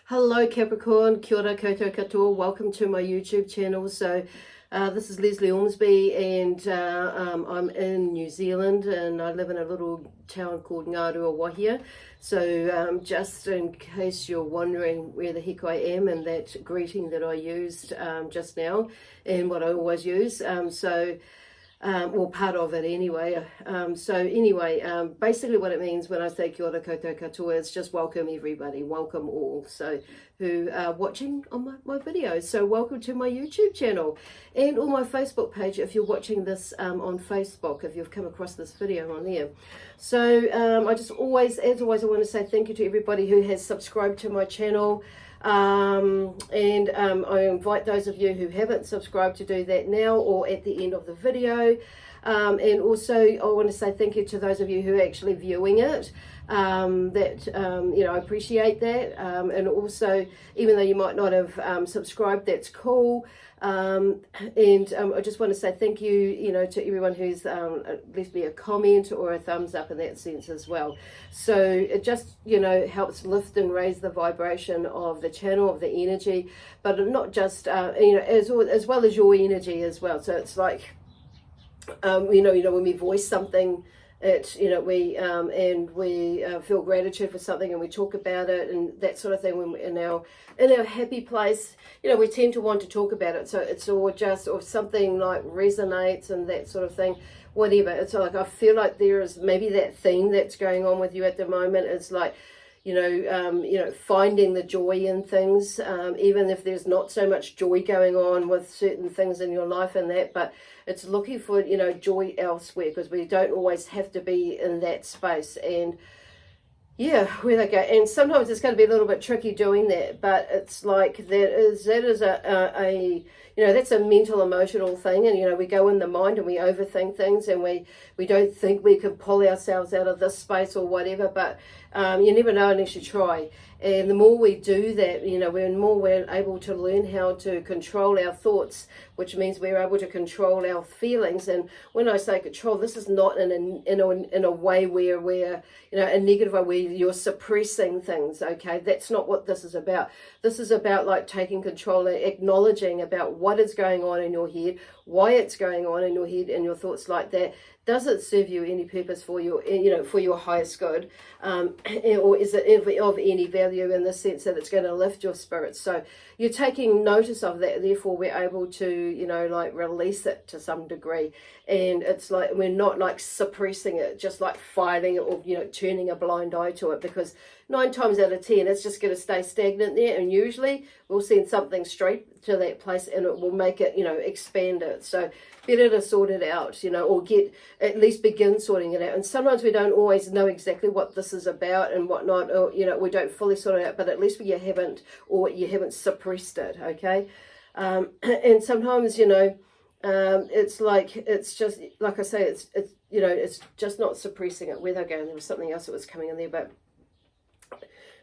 Hello Capricorn, kia ora koutou katoa, welcome to my YouTube channel. So this is Lesley Ormsby and I'm in New Zealand and I live in a little town called Ngārua Wahia. So just in case you're wondering where the heck I am and that greeting that I used just now and what I always use. Well, part of it anyway. Basically what it means when I say kia ora koutou katoa is just welcome everybody, welcome all. So who are watching on my videos. So welcome to my YouTube channel and on my Facebook page if you're watching this on Facebook, if you've come across this video on there. So I just always, as always, I want to say thank you to everybody who has subscribed to my channel. I invite those of you who haven't subscribed to do that now or at the end of the video. And also I want to say thank you to those of you who are actually viewing it. I appreciate that. And also, even though you might not have subscribed, that's cool. I just want to say thank you, to everyone who's left me a comment or a thumbs up in that sense as well. So it just, helps lift and raise the vibration of the channel, of the energy, but not just, as well as your energy as well. So it's like, when we voice something, we feel gratitude for something and we talk about it and that sort of thing. When we're in our happy place, we tend to want to talk about it. So it's all just, or something like resonates and that sort of thing, whatever. It's like, I feel like there is maybe that theme that's going on with you at the moment. It's like, finding the joy in things, even if there's not so much joy going on with certain things in your life and that, but it's looking for, joy elsewhere, because we don't always have to be in that space. And yeah, where they go. And sometimes it's going to be a little bit tricky doing that, but it's like that is a that's a mental, emotional thing. And, we go in the mind and we overthink things and we don't think we can pull ourselves out of this space or whatever, but you never know unless you try. And the more we do that, we're able to learn how to control our thoughts, which means we're able to control our feelings. And when I say control, this is not in a way where we're, a negative way where you're suppressing things, okay? That's not what this is about. This is about like taking control and acknowledging about what is going on in your head, why it's going on in your head and your thoughts like that. Does it serve you any purpose for your, for your highest good? Or is it of any value in the sense that it's going to lift your spirits? So you're taking notice of that. Therefore, we're able to, release it to some degree. And it's like, we're not like suppressing it, just like fighting it or, turning a blind eye to it, because 9 times out of 10, it's just going to stay stagnant there. And usually we'll send something straight to that place and it will make it, expand it. So better to sort it out, or at least begin sorting it out. And sometimes we don't always know exactly what this is about and whatnot, or, we don't fully sort it out, but at least you haven't suppressed it, okay? And sometimes, it's like, it's just, like I say, it's just not suppressing it. Where they're going, there was something else that was coming in there, but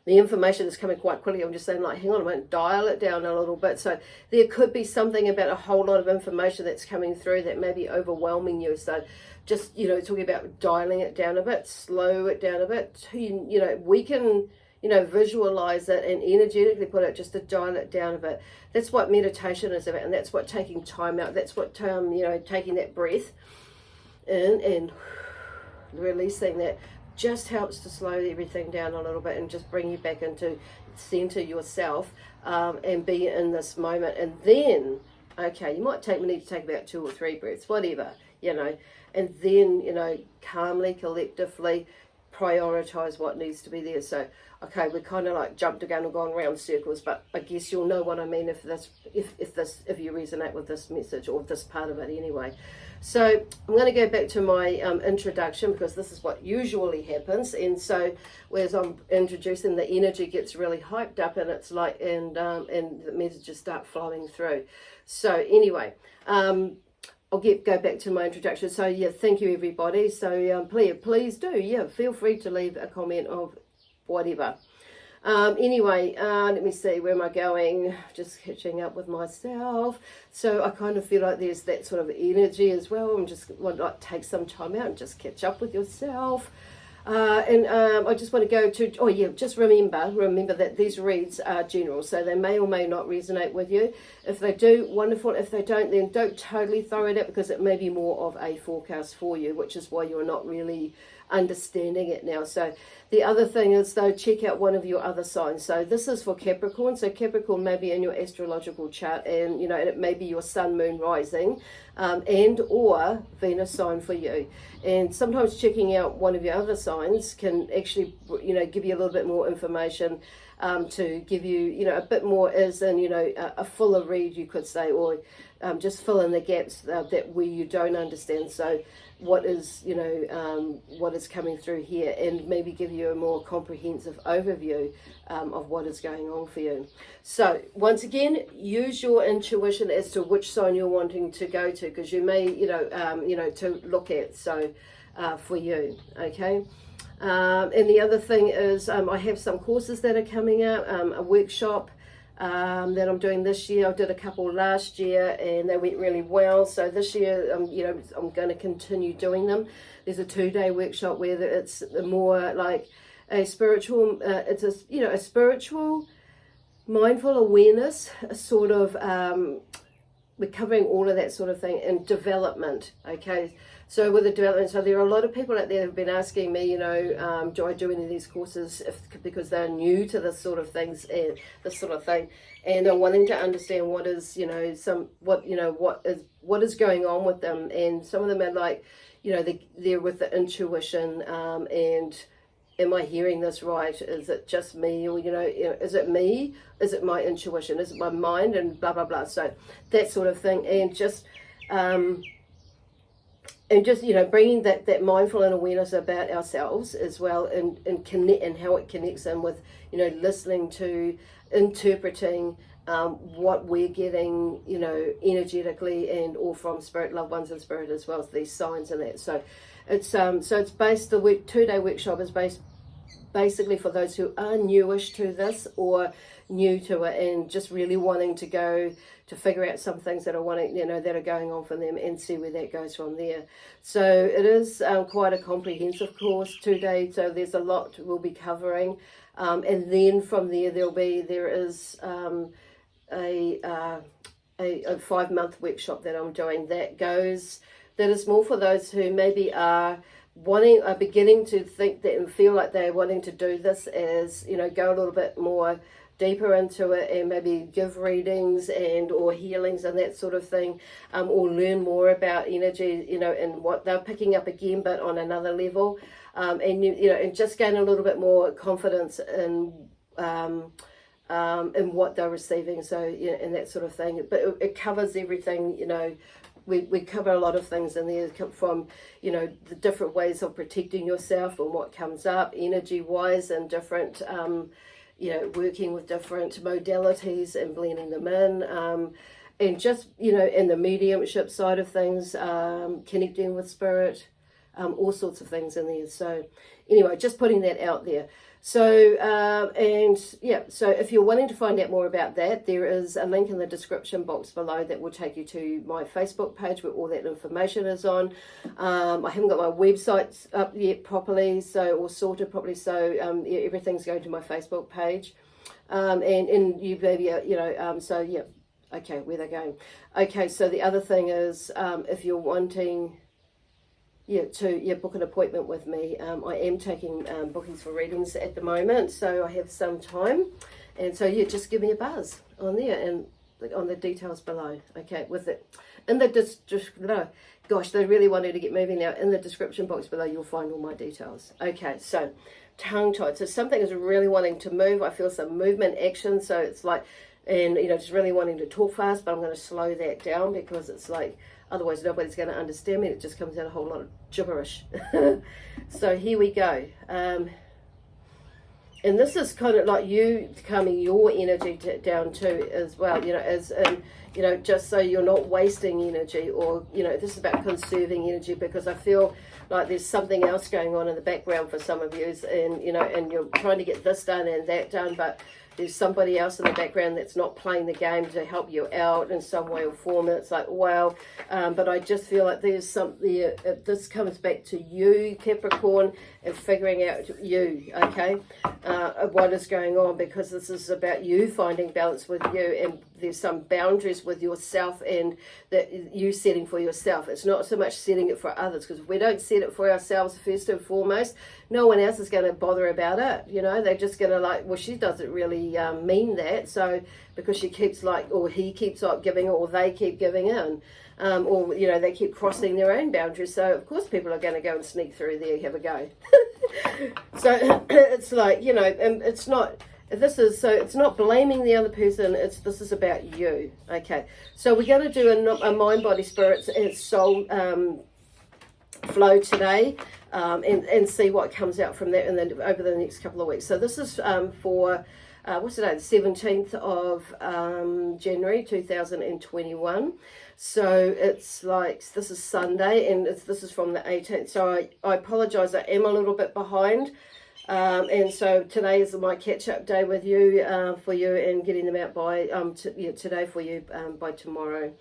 the information is coming quite quickly. I'm just saying, like, hang on a minute, dial it down a little bit. So there could be something about a whole lot of information that's coming through that may be overwhelming you. So just, talking about dialing it down a bit, slow it down a bit. We can, visualize it and energetically put it just to dial it down a bit. That's what meditation is about. And that's what taking time out. That's what, taking that breath in and releasing that just helps to slow everything down a little bit and just bring you back into center yourself, and be in this moment. And then, okay, you might need to take about 2 or 3 breaths, whatever, and then, calmly, collectively prioritize what needs to be there. So, okay, we kind of like jumped again and gone around circles, but I guess you'll know what I mean if you resonate with this message or this part of it anyway. So I'm going to go back to my introduction, because this is what usually happens. And so as I'm introducing, the energy gets really hyped up, and it's like, and the messages start flowing through. So anyway, I'll go back to my introduction. So yeah, thank you everybody. So please do, feel free to leave a comment of whatever. Anyway, let me see, where am I going? Just catching up with myself. So I kind of feel like there's that sort of energy as well. I'm just want to take some time out and just catch up with yourself. I just want to go to, oh yeah, just remember that these reads are general, so they may or may not resonate with you. If they do, wonderful. If they don't, then don't totally throw it out, because it may be more of a forecast for you, which is why you're not really understanding it now. So the other thing is, though, check out one of your other signs. So this is for Capricorn. So Capricorn may be in your astrological chart, and and it may be your sun, moon, rising, and or Venus sign for you. And sometimes checking out one of your other signs can actually give you a little bit more information, to give you a bit more, as in a fuller read, you could say, or just fill in the gaps that where you don't understand. So what is what is coming through here, and maybe give you a more comprehensive overview of what is going on for you. So once again, use your intuition as to which sign you're wanting to go to, because you may to look at. So for you, okay. And the other thing is, I have some courses that are coming out, a workshop that I'm doing this year. I did a couple last year and they went really well. So this year, I'm going to continue doing them. There's a 2-day workshop where it's more like a spiritual, it's a spiritual mindful awareness, a sort of, we're covering all of that sort of thing, and development, okay. So with the development, so there are a lot of people out there that have been asking me, do I do any of these courses because they're new to this sort of things and this sort of thing, and they're wanting to understand what is, what is going on with them. And some of them are like, they're with the intuition, and am I hearing this right? Is it just me? Or, is it me? Is it my intuition? Is it my mind? And blah, blah, blah. So that sort of thing. And just, bringing that mindful and awareness about ourselves as well, and connect, and how it connects in with, listening to, interpreting what we're getting, energetically, and all from spirit, loved ones and spirit, as well as these signs and that. So it's based, the 2-day workshop is based basically for those who are newish to this or new to it, and just really wanting to go to figure out some things that are that are going on for them, and see where that goes from there. So it is quite a comprehensive course, 2 days. So there's a lot we'll be covering, and then from there there is a 5-month workshop that I'm doing that is more for those who maybe are beginning to think that and feel like they're wanting to do this, as go a little bit more deeper into it, and maybe give readings and or healings and that sort of thing, or learn more about energy, and what they're picking up again, but on another level, and just gain a little bit more confidence in what they're receiving. So and that sort of thing. But it covers everything. We cover a lot of things in there, from the different ways of protecting yourself and what comes up energy wise, and different working with different modalities and blending them in, and just in the mediumship side of things, connecting with spirit, all sorts of things in there. So anyway, just putting that out there. So so if you're wanting to find out more about that, there is a link in the description box below that will take you to my Facebook page, where all that information is on. I haven't got my website up yet properly, or sorted properly, so everything's going to my Facebook page, and you maybe okay, where they're going. Okay, so the other thing is, if you're wanting to book an appointment with me, I am taking bookings for readings at the moment, so I have some time, and so just give me a buzz on there, and on the details below. Okay, with it in the gosh, they really wanted to get moving now. In the description box below, you'll find all my details. Okay, so tongue-tied, so something is really wanting to move. I feel some movement, action, so it's like, and just really wanting to talk fast, but I'm going to slow that down, because it's like, otherwise nobody's going to understand me. It just comes out a whole lot of gibberish. So here we go. And this is kind of like you calming your energy down too, as well, as in, just so you're not wasting energy, or, this is about conserving energy, because I feel like there's something else going on in the background for some of you, and, and you're trying to get this done and that done, but there's somebody else in the background that's not playing the game to help you out in some way or form. And it's like, wow. But I just feel like there's something, this comes back to you, Capricorn, and figuring out you, okay, what is going on, because this is about you finding balance with you, and there's some boundaries with yourself and that you setting for yourself. It's not so much setting it for others, because if we don't set it for ourselves first and foremost, no one else is going to bother about it. You know, they're just going to like, well, she doesn't really mean that, so because she keeps like, or he keeps like giving, or they keep giving in. Or, you know, they keep crossing their own boundaries. So, of course, people are going to go and sneak through there, have a go. So, it's like, you know, and it's not, so it's not blaming the other person. This is about you. Okay. So, we're going to do a mind, body, spirit, and soul flow today, and see what comes out from that, and then over the next couple of weeks. So, this is for, what's today? The 17th of January 2021. So it's like, this is Sunday, and this is from the 18th. So I apologise, I am a little bit behind. And so today is my catch-up day with you, for you, and getting them out by, today for you, by tomorrow.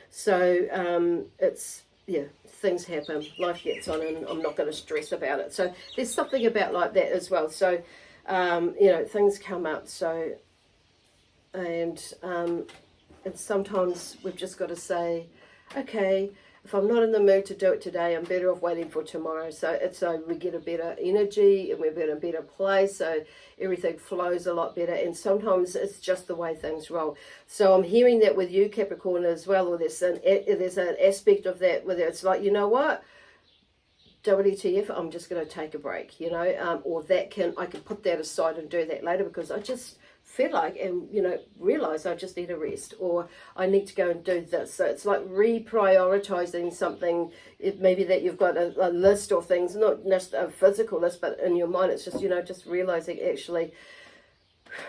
So it's, yeah, things happen, life gets on, and I'm not going to stress about it. So there's something about like that as well. So, you know, things come up. So, and sometimes we've just got to say, okay, if I'm not in the mood to do it today, I'm better off waiting for tomorrow. So we get a better energy, and we're in a better place, so everything flows a lot better. And sometimes it's just the way things roll. So I'm hearing that with you, Capricorn, as well. Or there's an aspect of that where it's like, you know what, WTF, I'm just going to take a break, you know, or I can put that aside and do that later, because I just feel like, and you know, realize I just need a rest, or I need to go and do this. So it's like reprioritizing something. It maybe that you've got a list or things, not just a physical list, but in your mind it's just, you know, just realizing actually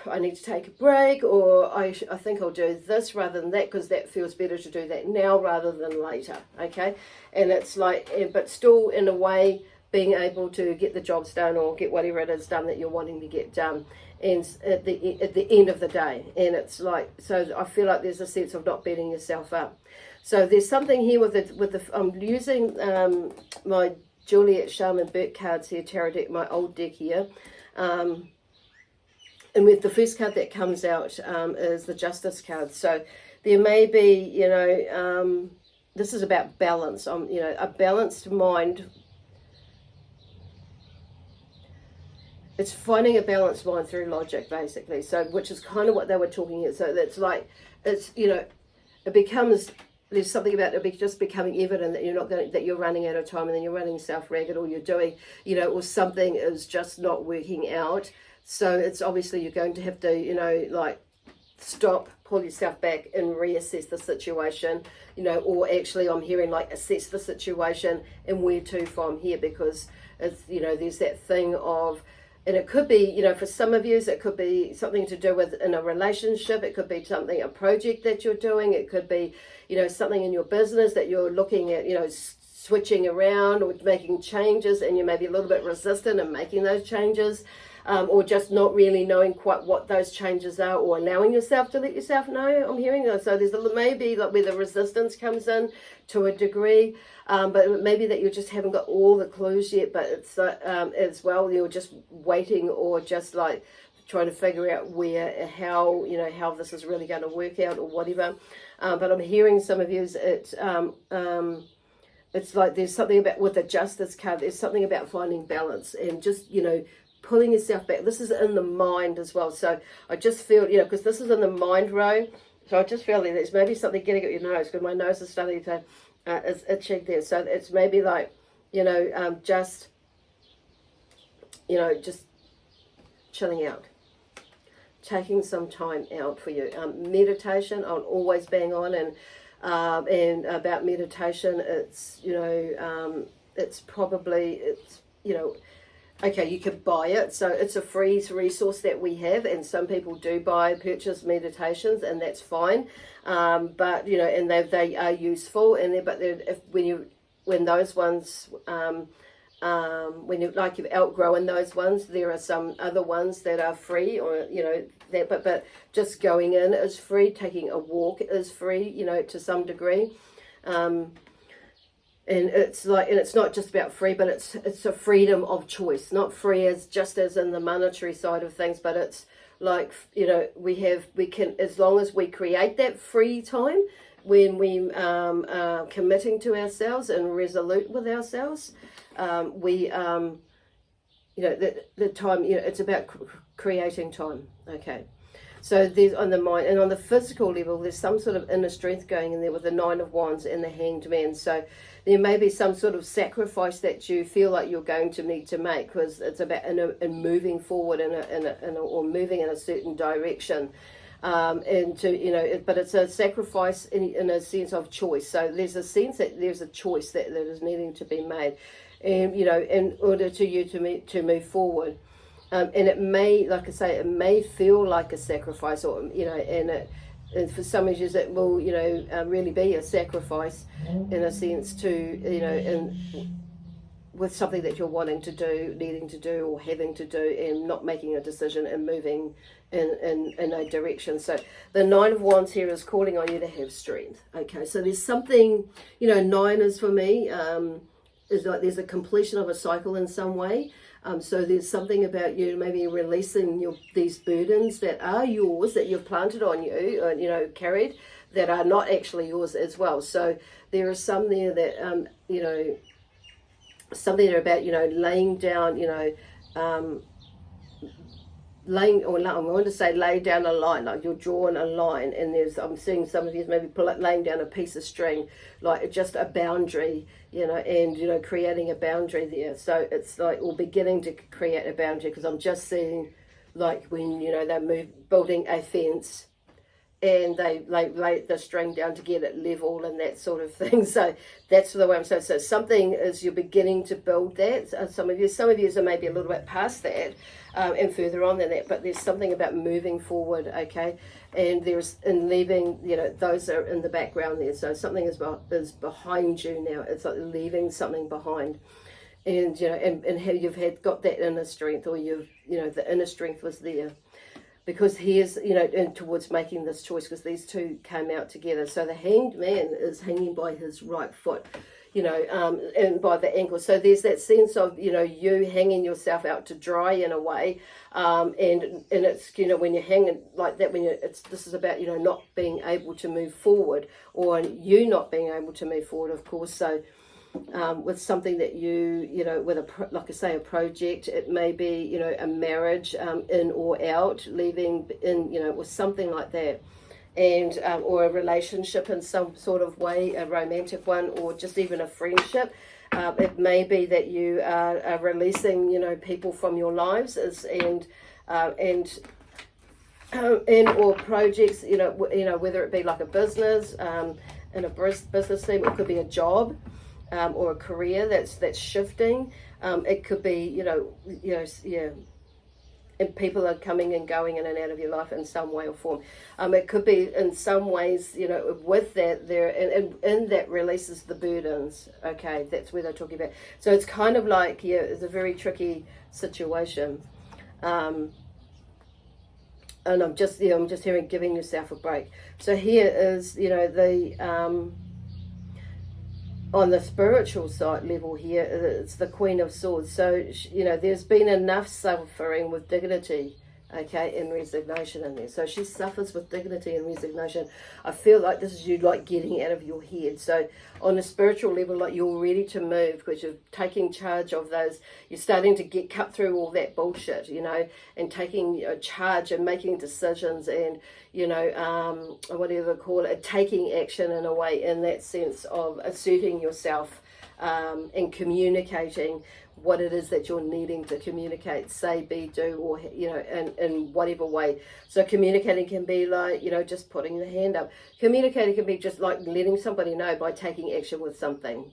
I need to take a break, or I think I'll do this rather than that, because that feels better to do that now rather than later. Okay. And it's like, but still in a way being able to get the jobs done, or get whatever it is done that you're wanting to get done, and at the end of the day. And it's like, so I feel like there's a sense of not beating yourself up. So there's something here with the I'm using my Juliet Shaman Burke cards here, tarot deck, my old deck here, and with the first card that comes out is the Justice card. So there may be, you know, this is about balance. You know, a balanced mind. It's finding a balanced mind through logic, basically. So, which is kind of what they were talking about. So that's like, it's, you know, it becomes, there's something about it just becoming evident that that you're running out of time, and then you're running self-ragged, or you're doing, you know, or something is just not working out. So it's obviously you're going to have to, you know, like stop, pull yourself back, and reassess the situation, you know, or actually I'm hearing like assess the situation and where to from here, because it's, you know, there's that thing of, and it could be, you know, for some of you, it could be something to do with in a relationship. It could be something, a project that you're doing. It could be, you know, something in your business that you're looking at, you know, switching around or making changes, and you may be a little bit resistant in making those changes, or just not really knowing quite what those changes are, or allowing yourself to let yourself know. I'm hearing that. So there's maybe like where the resistance comes in to a degree. But maybe that you just haven't got all the clues yet, but it's as well, you're just waiting, or just like trying to figure out how, you know, how this is really going to work out, or whatever. But I'm hearing some of you, it's like there's something about, with the Justice card, there's something about finding balance, and just, you know, pulling yourself back. This is in the mind as well. So I just feel, you know, because this is in the mind row, so I just feel that there's maybe something getting at your nose, because my nose is starting to, it's itching there. So it's maybe like, you know, just, you know, just chilling out, taking some time out for you. Meditation, I'll always bang on, and about meditation, it's, you know, it's probably, it's, you know, okay, you can buy it, so it's a free resource that we have, and some people do purchase meditations, and that's fine. But you know, and they are useful, and when those ones when you've outgrown those ones. There are some other ones that are free, or that, but just going in is free, taking a walk is free, to some degree. And it's not just about free, but it's a freedom of choice, not free as just as in the monetary side of things, but it's like, we can, as long as we create that free time, when we are committing to ourselves and resolute with ourselves, the time, it's about creating time. Okay, so there's on the mind, and on the physical level, there's some sort of inner strength going in there with the Nine of Wands and the Hanged Man. So there may be some sort of sacrifice that you feel like you're going to need to make, because it's about in moving forward or moving in a certain direction. But it's a sacrifice in a sense of choice. So there's a sense that there's a choice that is needing to be made, and in order to you to move forward. And it may, like I say, it may feel like a sacrifice, or and for some of you it will really be a sacrifice in a sense to with something that you're wanting to do, needing to do, or having to do, and not making a decision and moving in a direction. So the Nine of Wands here is calling on you to have strength. Okay, so there's something, nine is for me, is like there's a completion of a cycle in some way. So there's something about you maybe releasing these burdens that are yours, that you've planted on you, carried, that are not actually yours as well. So there are some there that, something about, laying down, lay down a line, like you're drawing a line, and I'm seeing some of you maybe laying down a piece of string, like just a boundary, and creating a boundary there. So it's like, or beginning to create a boundary, because I'm just seeing like when they're building a fence, and they lay the string down to get it level and that sort of thing. So that's the way I'm saying. So something is, you're beginning to build that. Some of you are maybe a little bit past that, and further on than that, but there's something about moving forward, okay? And leaving, those are in the background there. So something is behind you now. It's like leaving something behind. And, and how you've got that inner strength, or the inner strength was there. Because here's, and towards making this choice, because these two came out together. So the Hanged Man is hanging by his right foot, and by the ankle. So there's that sense of, you hanging yourself out to dry in a way. And it's, when you're hanging like that, this is about, not being able to move forward, or you not being able to move forward, of course. So, with something that with a project, it may be, a marriage, in or out, leaving in, with something like that, and or a relationship in some sort of way, a romantic one, or just even a friendship. It may be that you are releasing, people from your lives, and or projects, whether it be like a business, in a business thing, it could be a job. Or a career that's shifting. It could be, and people are coming and going in and out of your life in some way or form. It could be in some ways, with that there, and that releases the burdens. Okay, that's where they're talking about. So it's kind of like, it's a very tricky situation. And I'm just hearing giving yourself a break. So here is, on the spiritual side level here, it's the Queen of Swords. So, there's been enough suffering with dignity, okay, and resignation in there. So she suffers with dignity and resignation. I feel like this is you, like, getting out of your head. So on a spiritual level, like, you're ready to move, because you're taking charge of those. You're starting to cut through all that bullshit, and taking charge and making decisions, and whatever call it, taking action in a way, in that sense of asserting yourself, and communicating what it is that you're needing to communicate, say, be, do, or, in whatever way. So communicating can be like, just putting the hand up. Communicating can be just like letting somebody know by taking action with something,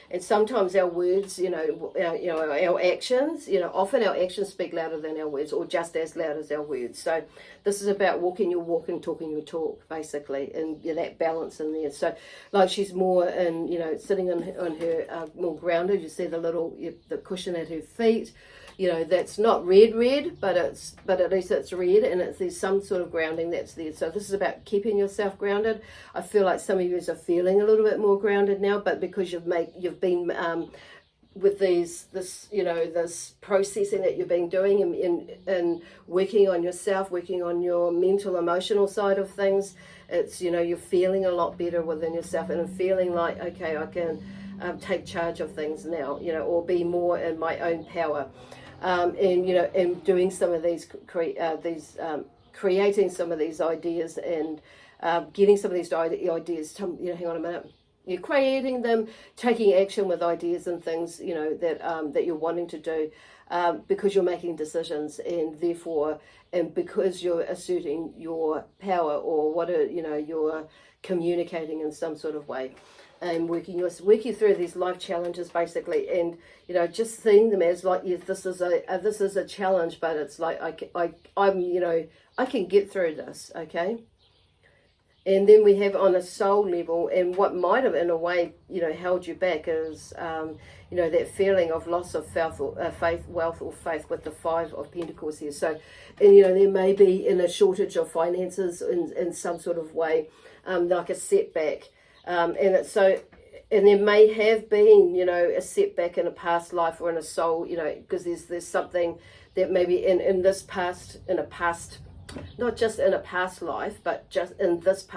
and sometimes our words, our actions, often our actions speak louder than our words, or just as loud as our words. So this is about walking your walk and talking your talk, basically, and that balance in there. So like she's more in, sitting on her more grounded. You see the little, the the cushion at her feet. You know, that's not red, but at least it's red, and there's some sort of grounding that's there. So this is about keeping yourself grounded. I feel like some of you are feeling a little bit more grounded now, but because you've been with this processing that you've been doing and working on yourself, working on your mental, emotional side of things, it's, you know, you're feeling a lot better within yourself and feeling like, okay, I can take charge of things now, you know, or be more in my own power. And, you know, and doing some of these, creating some of these ideas and getting some of these ideas to, you know, hang on a minute. You're creating them, taking action with ideas and things, you know, that you're wanting to do, because you're making decisions, and therefore, and because you're asserting your power, or you're communicating in some sort of way, and working through these life challenges basically, and, you know, just seeing them as like, yes, this is a challenge, but it's like I'm you know, I can get through this, okay. And then we have on a soul level, and what might have in a way, you know, held you back is, you know, that feeling of loss of wealth or faith with the 5 of Pentacles here. So, and, you know, there may be in a shortage of finances in some sort of way, like a setback. And it's so, and there may have been, you know, a setback in a past life or in a soul, you know, because there's something that maybe in a past, not just in a past life, but just in this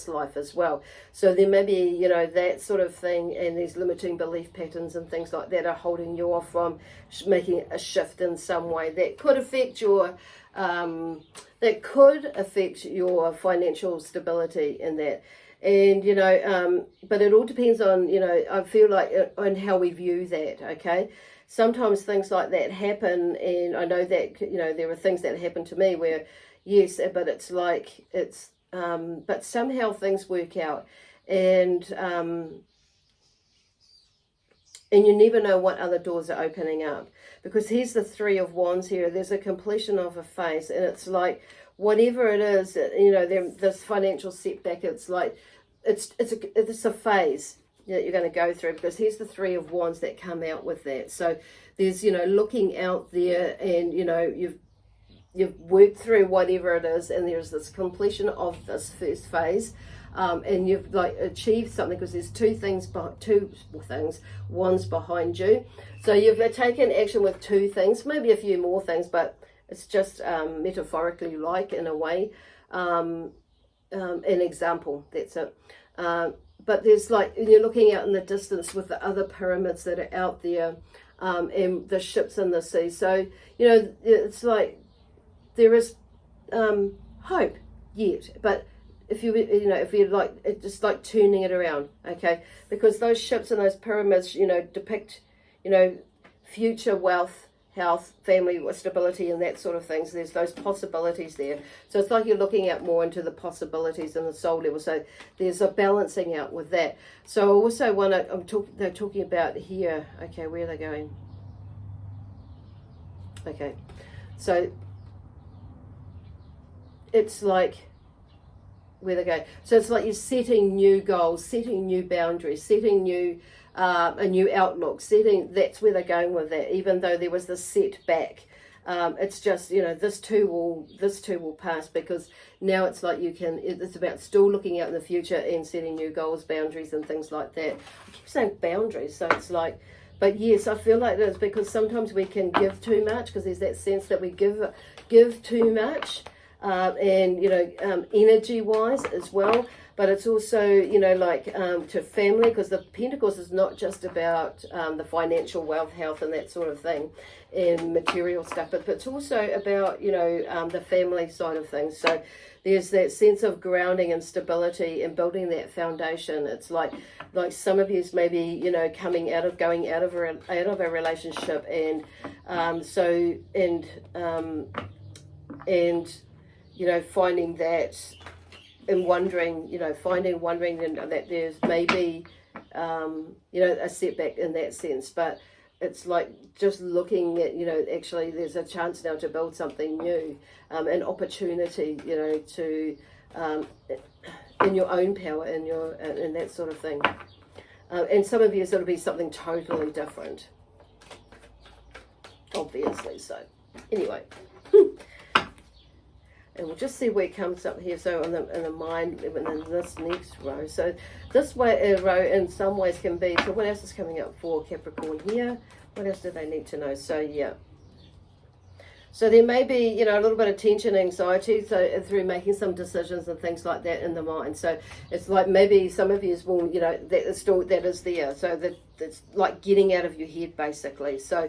life as well. So there may be, you know, that sort of thing, and these limiting belief patterns and things like that are holding you off from making a shift in some way that could affect your financial stability in that. And, you know, but it all depends on, you know, I feel like on how we view that, okay? Sometimes things like that happen, and I know that, you know, there are things that happen to me where, yes, but it's like, but somehow things work out, and you never know what other doors are opening up, because here's the 3 of Wands here. There's a completion of a phase, and it's like, whatever it is, you know, this financial setback, it's like, it's a phase that you're going to go through, because here's the 3 of Wands that come out with that. So there's, you know, looking out there, and, you know, you've worked through whatever it is, and there's this completion of this first phase, and you've like achieved something, because there's two things, one's behind you. So you've taken action with 2 things, maybe a few more things, but it's just metaphorically, like, in a way, an example, that's it. But there's like, you're looking out in the distance with the other pyramids that are out there, and the ships in the sea. So, you know, it's like there is hope yet, but if you're like, it's just like turning it around, okay? Because those ships and those pyramids, you know, depict, you know, future wealth, health, family stability, and that sort of things. There's those possibilities there. So it's like you're looking out more into the possibilities in the soul level. So there's a balancing out with that. So I also want to, they're talking about here, okay, where are they going? Okay, so it's like, where they go. So it's like you're setting new goals, setting new boundaries, setting new a new outlook, that's where they're going with that. Even though there was this setback, it's just, you know, this too will pass, because now it's like it's about still looking out in the future and setting new goals, boundaries, and things like that. I keep saying boundaries, so it's like, but yes, I feel like it is, because sometimes we can give too much, because there's that sense that we give too much, and, you know, energy wise as well. But it's also, you know, like to family, because the Pentacles is not just about the financial wealth, health, and that sort of thing, and material stuff, but it's also about, you know, the family side of things. So there's that sense of grounding and stability and building that foundation. It's like some of you's maybe, you know, going out of a relationship, and you know, finding that. And wondering that there's maybe, you know, a setback in that sense. But it's like just looking at, you know, actually there's a chance now to build something new, an opportunity, you know, to, in your own power, and that sort of thing. And some of you, it'll be something totally different. obviously. So anyway, and we'll just see where it comes up here. So in the mind, in this next row. So this way row in some ways can be, so what else is coming up for Capricorn here? What else do they need to know? So yeah. So there may be, you know, a little bit of tension, anxiety, so through making some decisions and things like that in the mind. So it's like maybe some of you will, you know, that is there. So that's like getting out of your head, basically. So,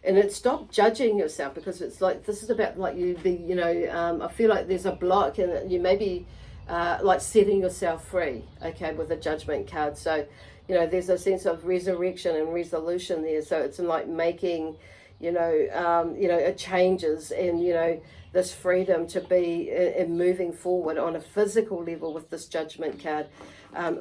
and it's stop judging yourself, because it's like, this is about like you be, you know, I feel like there's a block, and you may be like setting yourself free, okay, with the Judgment card. So, you know, there's a sense of resurrection and resolution there. So it's like making, you know, changes, and, you know, this freedom to be and moving forward on a physical level with this Judgment card,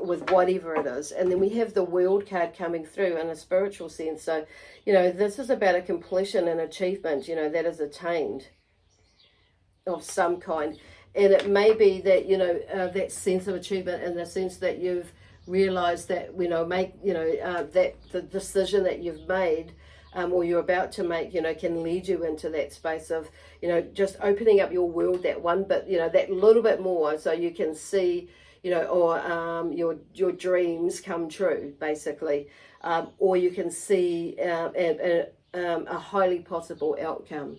with whatever it is. And then we have the World card coming through in a spiritual sense. So, you know, this is about a completion and achievement, you know, that is attained of some kind. And it may be that, you know, that sense of achievement in the sense that you've realized that, you know, that the decision that you've made, or you're about to make, you know, can lead you into that space of, you know, just opening up your world that one bit, you know, that little bit more, so you can see, you know, or your dreams come true, basically, or you can see a highly possible outcome,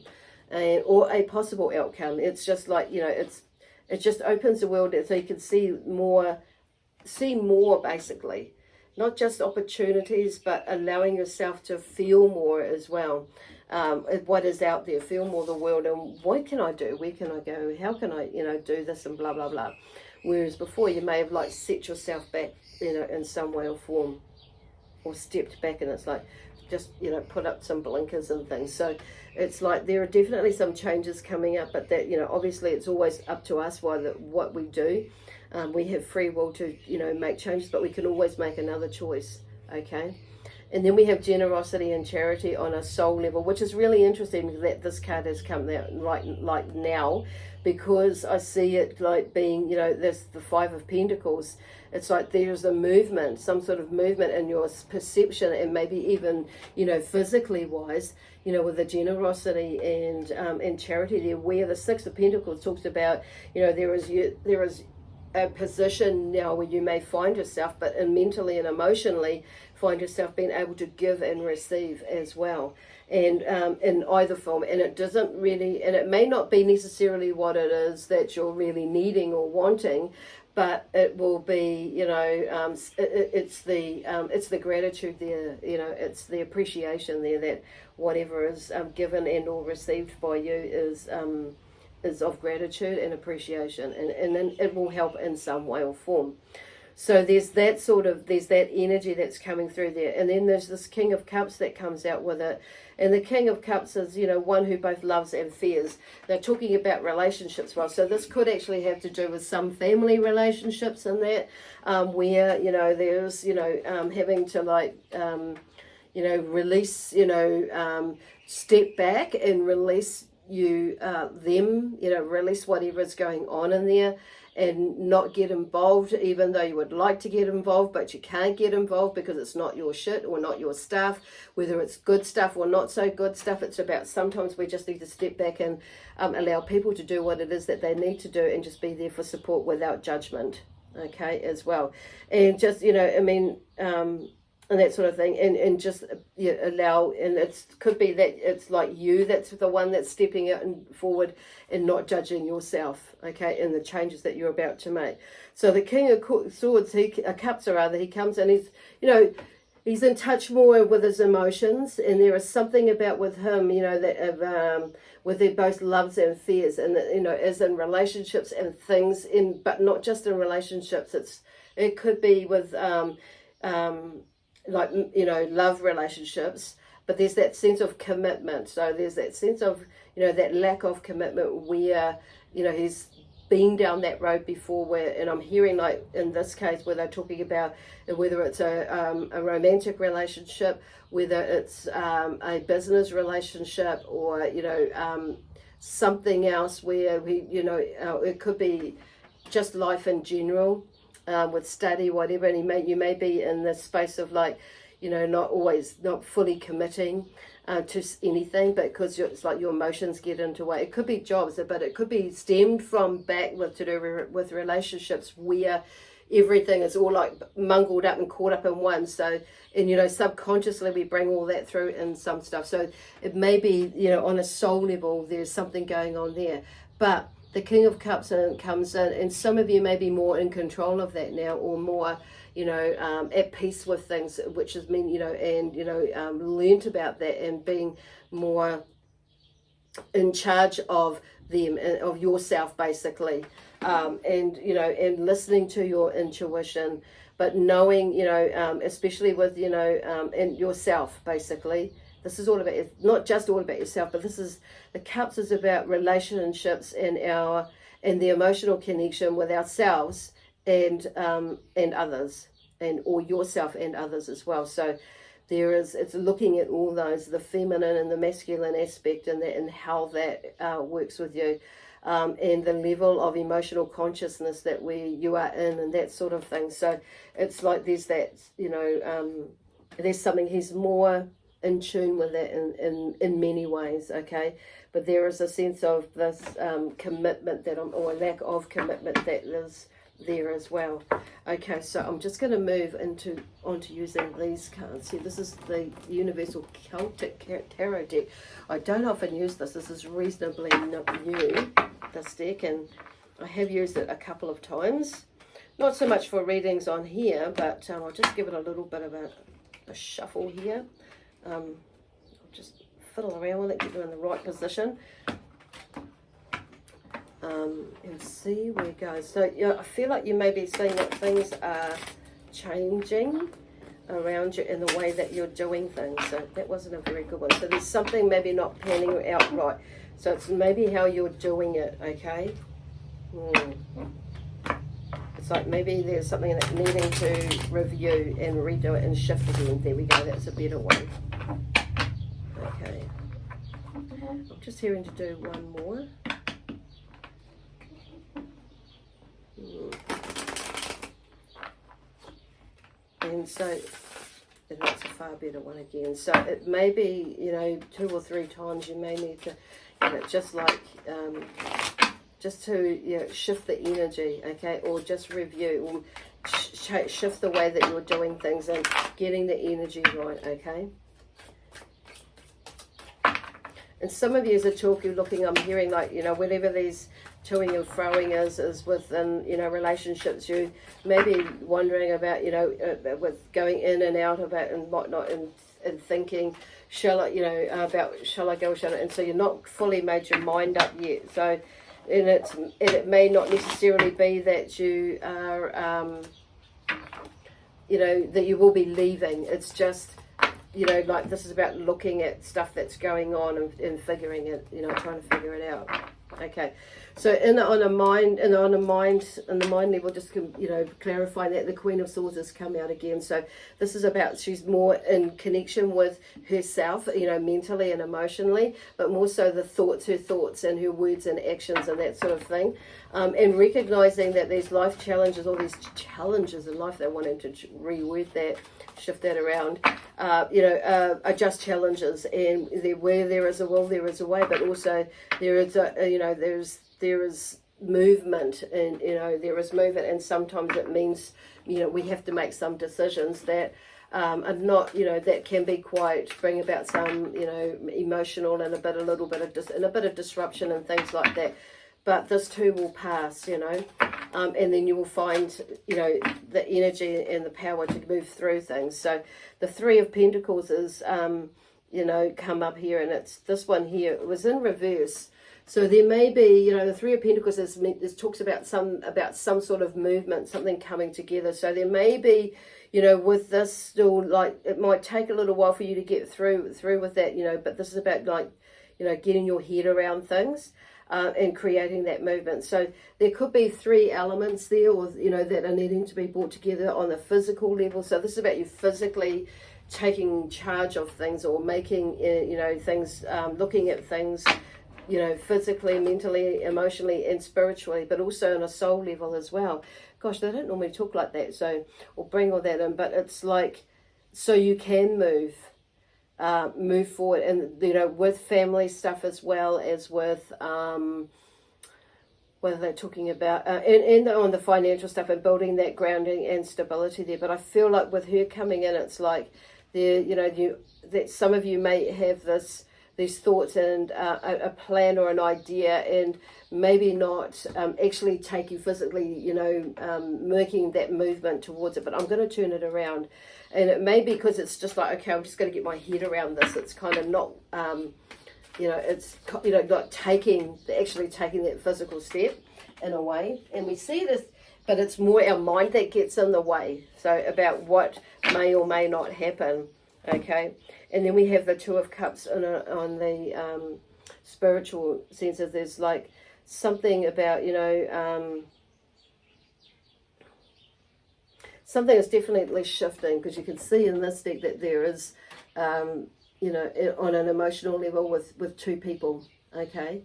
or a possible outcome. It's just like, you know, it just opens the world so you can see more, basically. Not just opportunities, but allowing yourself to feel more as well. What is out there, feel more the world, and what can I do? Where can I go? How can I, you know, do this and blah, blah, blah. Whereas before you may have like set yourself back, you know, in some way or form, or stepped back, and it's like just, you know, put up some blinkers and things. So it's like there are definitely some changes coming up, but that, you know, obviously it's always up to us what we do. We have free will to, you know, make changes, but we can always make another choice, okay? And then we have generosity and charity on a soul level, which is really interesting that this card has come out like now, because I see it like being, you know, there's the Five of Pentacles. It's like there's a movement, some sort of movement in your perception, and maybe even, you know, physically wise, you know, with the generosity and charity there, where the Six of Pentacles talks about, you know, there is a position now where you may find yourself, but mentally and emotionally find yourself being able to give and receive as well, and in either form. And it doesn't really, and it may not be necessarily what it is that you're really needing or wanting, but it will be, you know, it's the gratitude there, you know, it's the appreciation there that whatever is given and or received by you is of gratitude and appreciation, and then it will help in some way or form. So there's that energy that's coming through there. And then there's this King of Cups that comes out with it. And the King of Cups is, you know, one who both loves and fears. They're talking about relationships well. So this could actually have to do with some family relationships in that, where, you know, there's, you know, having to like, you know, release, you know, step back and release them, you know, release whatever's going on in there, and not get involved, even though you would like to get involved, but you can't get involved because it's not your shit or not your stuff, whether it's good stuff or not so good stuff. It's about sometimes we just need to step back and allow people to do what it is that they need to do, and just be there for support without judgment, okay, as well. And just, you know, I mean, and that sort of thing, and just allow, and it could be that it's like you that's the one that's stepping out and forward and not judging yourself, okay, in the changes that you're about to make. So the King of Swords, Cups rather, he comes and he's, you know, he's in touch more with his emotions, and there is something about with him, you know, that with their both loves and fears, and you know, as in relationships and things, but not just in relationships. It could be with like, you know, love relationships, but there's that sense of commitment. So there's that sense of, you know, that lack of commitment where, you know, he's been down that road before, where, and I'm hearing like in this case where they're talking about whether it's a romantic relationship, whether it's a business relationship, or, you know, something else where we, you know, it could be just life in general. With study, whatever, and you may be in this space of like, you know, not fully committing, to anything, because it's like your emotions get into way. It could be jobs, but it could be stemmed from back with to do with relationships where everything is all like mungled up and caught up in one. So, and you know, subconsciously we bring all that through in some stuff. So it may be, you know, on a soul level there's something going on there. But the King of Cups comes in, and some of you may be more in control of that now, or more, you know, at peace with things, which has mean, you know, and, you know, learnt about that and being more in charge of them, of yourself, basically. And, you know, and listening to your intuition, but knowing, you know, especially with, you know, and yourself, basically. This is all about, not just all about yourself, but this is, the Cups is about relationships and the emotional connection with ourselves and others, or yourself and others as well. So it's looking at all those, the feminine and the masculine aspect, and how that works with you, and the level of emotional consciousness that you are in, and that sort of thing. So it's like there's that, you know, there's something, he's more in tune with that in many ways, okay? But there is a sense of this commitment that or lack of commitment that is there as well. Okay, so I'm just going to move onto using these cards here. This is the Universal Celtic Tarot deck. I don't often use this. This is reasonably new, this deck, and I have used it a couple of times. Not so much for readings on here, but I'll just give it a little bit of a shuffle here. I'll just fiddle around with it, get it in the right position, and see where it goes. So I feel like you may be seeing that things are changing around you in the way that you're doing things. So that wasn't a very good one. So there's something maybe not panning out right. So it's maybe how you're doing it, okay? It's like maybe there's something that's needing to review and redo it and shift again. There we go, that's a better one. Okay. I'm just hearing to do one more. And so, and that's a far better one again. So it may be, you know, 2 or 3 times you may need to, you know, just like, just to, you know, shift the energy, okay, or just review, or shift the way that you're doing things and getting the energy right, okay? And some of you are talking, looking, I'm hearing like, you know, whatever these toing and froing is within, you know, relationships, you may be wondering about, you know, with going in and out of it and whatnot, and thinking, shall I, you know, about shall I go, shall I, and so you're not fully made your mind up yet. So, and it may not necessarily be that you are, you know, that you will be leaving. It's just, you know, like this is about looking at stuff that's going on and figuring it, you know, trying to figure it out. Okay, so on the mind level, just, you know, clarifying that the Queen of Swords has come out again. So this is about, she's more in connection with herself, you know, mentally and emotionally, but more so her thoughts and her words and actions and that sort of thing, and recognizing that there's life challenges, all these challenges in life. They're wanting to reword that, shift that around, you know, are just challenges, and where there is a will, there is a way, but also there is you know, there is movement, and, you know, there is movement, and sometimes it means, you know, we have to make some decisions that are not, you know, that can be quite, bring about some, you know, emotional and a little bit of disruption and things like that. But this too will pass, you know, and then you will find, you know, the energy and the power to move through things. So the 3 of Pentacles is, you know, come up here, and it's this one here. It was in reverse. So there may be, you know, the 3 of Pentacles talks about some sort of movement, something coming together. So there may be, you know, with this still, like, it might take a little while for you to get through with that, you know, but this is about, like, you know, getting your head around things. And creating that movement. So there could be 3 elements there, or, you know, that are needing to be brought together on the physical level. So this is about you physically taking charge of things, or making, you know, things, looking at things, you know, physically, mentally, emotionally, and spiritually, but also on a soul level as well. Gosh, they don't normally talk like that, so, or bring all that in, but it's like, so you can move. move forward, and you know, with family stuff as well as with what are they talking about, and on the financial stuff and building that grounding and stability there. But I feel like with her coming in, it's like there, you know, that some of you may have these thoughts and a plan or an idea, and maybe not actually taking physically, you know, making that movement towards it. But I'm going to turn it around, and it may be because it's just like, okay, I'm just going to get my head around this. It's kind of not, you know, it's, you know, not actually taking that physical step in a way. And we see this, but it's more our mind that gets in the way. So about what may or may not happen. Okay, and then we have the Two of Cups on the spiritual senses. There's like something about, you know, something is definitely shifting, because you can see in this deck that there is, you know, on an emotional level with two people, okay,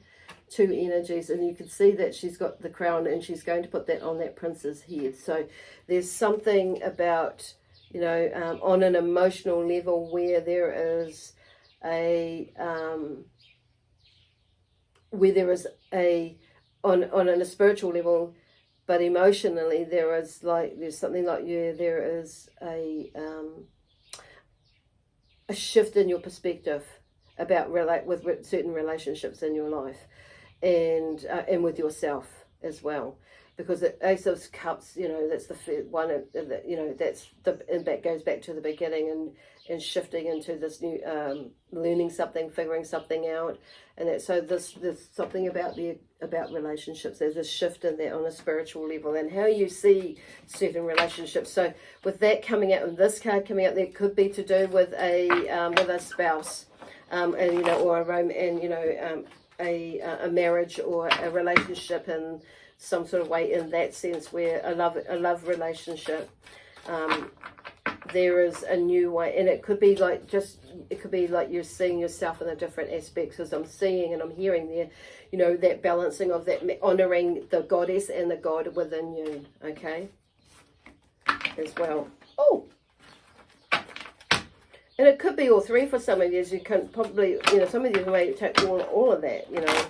two energies, and you can see that she's got the crown and she's going to put that on that prince's head. So there's something about, you know, on an emotional level where there is on a spiritual level, but emotionally there's something like, yeah, there is a shift in your perspective about with certain relationships in your life, and with yourself as well. Because the Ace of Cups, you know, that's the one, you know, and that goes back to the beginning and shifting into this new, learning something, figuring something out, and that. So there's something about relationships. There's a shift in that on a spiritual level, and how you see certain relationships. So with that coming out, and this card coming out, there could be to do with a spouse, and you know, or and you know, a marriage or a relationship in some sort of way, in that sense, where a love relationship, there is a new way, and it could be like you're seeing yourself in a different aspect, because I'm seeing and I'm hearing there, you know, that balancing of that, honoring the goddess and the god within you, okay, as well. Oh, and it could be all three for some of you. You can probably, you know, some of you may take all of that, you know.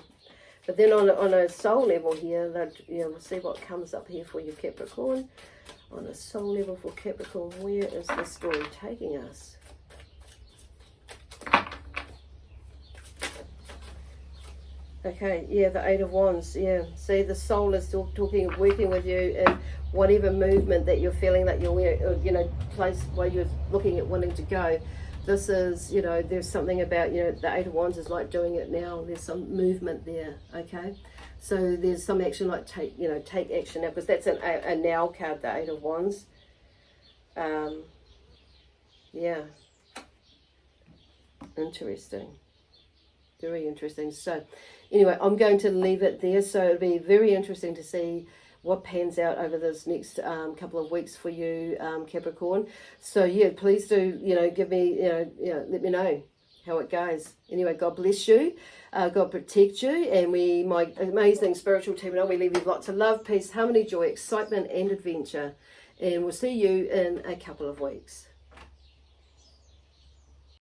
But then on a soul level here, that, you know, we'll see what comes up here for you, Capricorn. On a soul level for Capricorn, where is the story taking us? Okay, yeah, the Eight of Wands, yeah. See, the soul is still working with you in whatever movement that you're feeling that you're, you know, place where you're looking at wanting to go. This is, you know, there's something about, you know, the Eight of Wands is like doing it now. There's some movement there, okay? So there's some action, like take action now, because that's a now card, the Eight of Wands. Yeah. Interesting. Very interesting. So anyway, I'm going to leave it there. So it'll be very interesting to see what pans out over this next couple of weeks for you, Capricorn. So yeah, please do, you know, give me, let me know how it goes. Anyway, God bless you, God protect you, and my amazing spiritual team and I, we leave you with lots of love, peace, harmony, joy, excitement, and adventure. And we'll see you in a couple of weeks.